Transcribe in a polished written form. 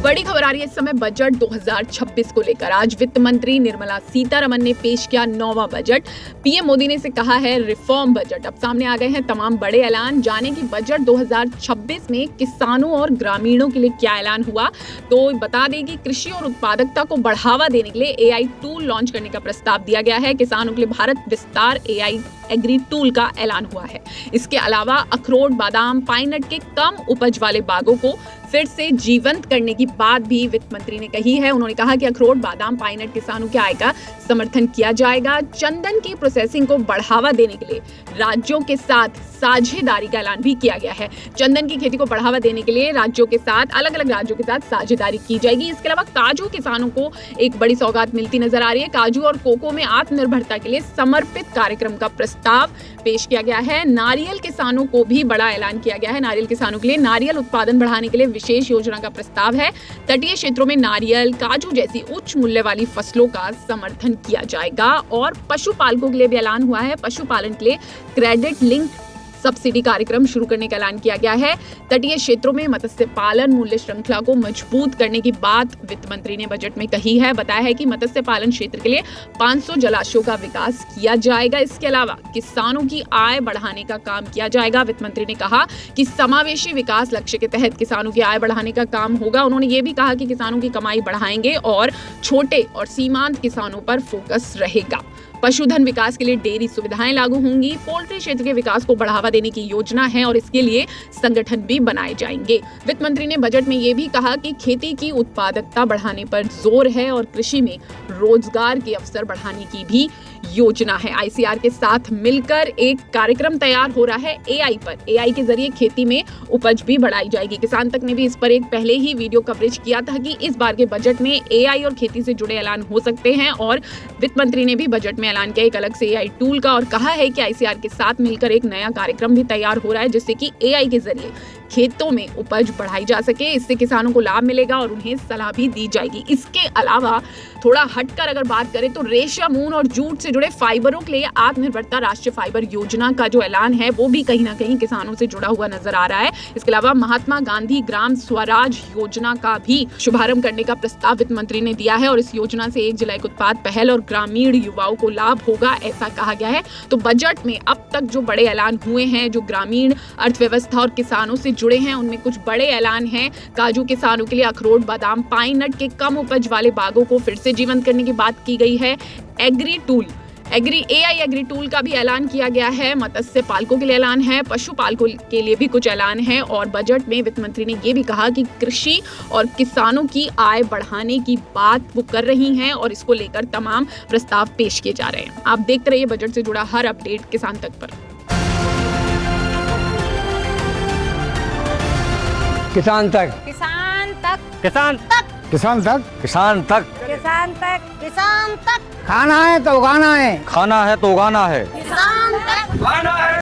बड़ी खबर आ रही है इस समय बजट 2026 को लेकर। आज वित्त मंत्री निर्मला सीतारमण ने पेश किया 9वां बजट। पीएम मोदी ने इसे कहा है रिफॉर्म बजट। अब सामने आ गए हैं तमाम बड़े ऐलान। जाने की बजट 2026 में किसानों और ग्रामीणों के लिए क्या ऐलान हुआ, तो बता दें कि कृषि और उत्पादकता को बढ़ावा देने के लिए एआई टूल लॉन्च करने का प्रस्ताव दिया गया है। किसानों के लिए भारत विस्तार एआई एग्री टूल का ऐलान हुआ है। इसके अलावा अखरोट, बादाम, पाइन नट के कम उपज वाले बागों को फिर से जीवंत करने की बात भी वित्त मंत्री ने कही है। उन्होंने कहा कि अखरोट, बादाम, पाइन नट किसानों की आय का समर्थन किया जाएगा। चंदन की प्रोसेसिंग को बढ़ावा देने के लिए राज्यों के साथ साझेदारी का ऐलान भी किया गया है। चंदन की खेती को बढ़ावा देने के लिए राज्यों के साथ, अलग अलग राज्यों के साथ साझेदारी की जाएगी। इसके अलावा काजू किसानों को एक बड़ी सौगात मिलती नजर आ रही है। काजू और कोको में आत्मनिर्भरता के लिए समर्पित कार्यक्रम का प्रस्ताव पेश किया गया है। नारियल किसानों को भी बड़ा ऐलान किया गया है। नारियल किसानों के लिए नारियल उत्पादन बढ़ाने के लिए विशेष योजना का प्रस्ताव है। तटीय क्षेत्रों में नारियल, काजू जैसी उच्च मूल्य वाली फसलों का समर्थन किया जाएगा। और पशुपालकों के लिए भी ऐलान हुआ है। पशुपालन के लिए क्रेडिट लिंक सब्सिडी कार्यक्रम शुरू करने का ऐलान किया गया है। तटीय क्षेत्रों में मत्स्य पालन मूल्य श्रृंखला को मजबूत करने की बात वित्त मंत्री ने बजट में कही है। बताया है कि मत्स्य पालन क्षेत्र के लिए 500 जलाशयों का विकास किया जाएगा। इसके अलावा किसानों की आय बढ़ाने का काम किया जाएगा। वित्त मंत्री ने कहा कि समावेशी विकास लक्ष्य के तहत किसानों की आय बढ़ाने का काम होगा। उन्होंने ये भी कहा कि किसानों की कमाई बढ़ाएंगे और छोटे और सीमांत किसानों पर फोकस रहेगा। पशुधन विकास के लिए डेयरी सुविधाएं लागू होंगी। पोल्ट्री क्षेत्र के विकास को बढ़ावा देने की योजना है और इसके लिए संगठन भी बनाए जाएंगे। वित्त मंत्री ने बजट में ये भी कहा कि खेती की उत्पादकता बढ़ाने पर जोर है और कृषि में रोजगार के अवसर बढ़ाने की भी योजना है। आईसीआर के साथ मिलकर एक कार्यक्रम तैयार हो रहा है एआई पर। एआई के जरिए खेती में उपज भी बढ़ाई जाएगी। किसान तक ने भी इस पर एक पहले ही वीडियो कवरेज किया था कि इस बार के बजट में एआई और खेती से जुड़े ऐलान हो सकते हैं। और वित्त मंत्री ने भी बजट में ऐलान किया एक अलग से एआई टूल का और कहा है कि आईसीआर के साथ मिलकर एक नया कार्यक्रम भी तैयार हो रहा है जिससे कि एआई के जरिए खेतों में उपज बढ़ाई जा सके। इससे किसानों को लाभ मिलेगा और उन्हें सलाह भी दी जाएगी। इसके अलावा थोड़ा हटकर अगर बात करें तो रेशम, ऊन और जूट से जुड़े फाइबरों के लिए आत्मनिर्भरता राष्ट्रीय फाइबर योजना का जो ऐलान है वो भी कहीं ना कहीं किसानों से जुड़ा हुआ नजर आ रहा है। इसके अलावा महात्मा गांधी ग्राम स्वराज योजना का भी शुभारंभ करने का प्रस्ताव वित्त मंत्री ने दिया है और इस योजना से 1 जुलाई को उत्पाद पहल और ग्रामीण युवाओं को लाभ होगा, ऐसा कहा गया है। तो बजट में अब तक जो बड़े ऐलान हुए हैं, जो ग्रामीण अर्थव्यवस्था और किसानों से जुड़े हैं, उनमें कुछ बड़े ऐलान हैं। काजू किसानों के लिए अखरोट, बादाम, पाइन नट के कम उपज वाले बागों को फिर से जीवंत करने की बात की गई है। एआई एग्री टूल का भी ऐलान किया गया है। मत्स्य पालकों के लिए ऐलान है। पशुपालकों के लिए भी कुछ ऐलान है। और बजट में वित्त मंत्री ने यह भी कहा कि कृषि और किसानों की आय बढ़ाने की बात वो कर रही हैं और इसको लेकर तमाम प्रस्ताव पेश किए जा रहे हैं। आप देखते रहिए बजट से जुड़ा हर अपडेट किसान तक पर। किसान तक, किसान तक, किसान तक, किसान तक, किसान तक, किसान तक, किसान तक। खाना है तो उगाना है, खाना है तो उगाना है, किसान तक। खाना है।